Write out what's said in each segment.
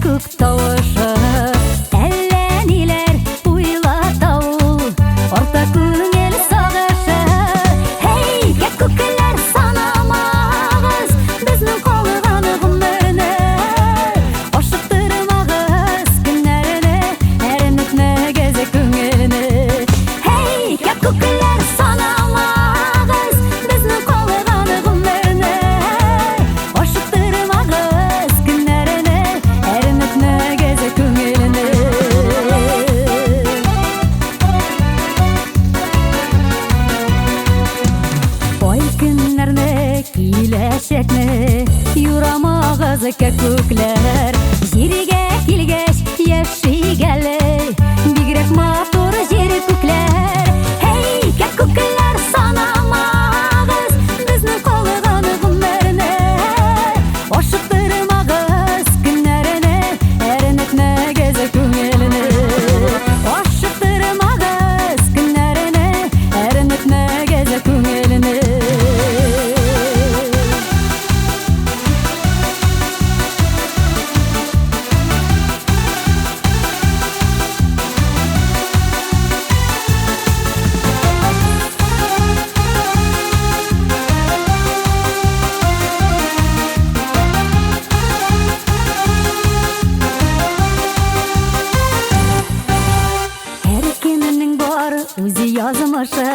көк тавышы, әлләниләр уйлата ул, орта күңел сагышы. Hey, күкеләр санамагыз, безнең калган гомерне, ашыктырмагыз көннәрне, әрнетмәгез күңелне. Hey, күкеләр санамагыз, безнең калган гомерне, ашыктырмагыз көннәрне, әрнетмәгез күңелне. Ой көннәрне киләчәкне, юрамагыз күкләр, җиргә килгәч яшигәле, бигрәк матур җир күкләр. Hey, күкләр санамагыз, безнең калган гомерне, ашыктырмагыз көннәрне, әрнетмәгез күңелне. Ашыктырмагыз көннәрне, әрнетмәгез күңелне. Әркемнең бар үзе язмышы,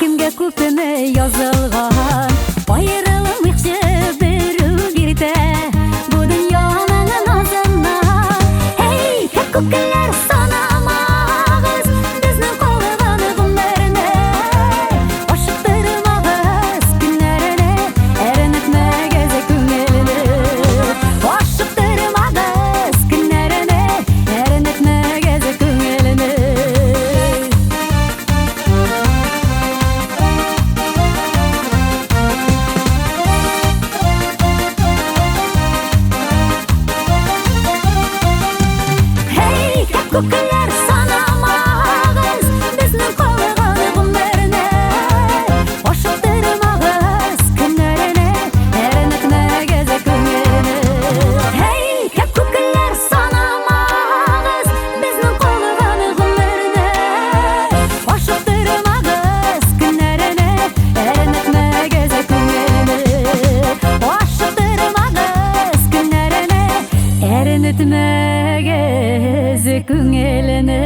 кемгә күпме язылган. Аерылым ихче берү биртә, бу дөньяның назыннан. Hey, күкеләр санамагыз, безнең калган гомерне, ашыктырмагыз көннәрне, әрнетмәгез күңелне. Ашыктырмагыз көннәрне, әрнетмәгез күңелне. Hey, күкеләр санамагыз, безнең калган гомерне, ашыктырмагыз көннәрне, әрнетмәгез күңелне. Hey, күкеләр санамагыз, безнең калган гомерне, ашыктырмагыз көннәрне, әрнетмәгез күңелне. Ашыктырмагыз көннәрне, әрнетмәгез күңелне.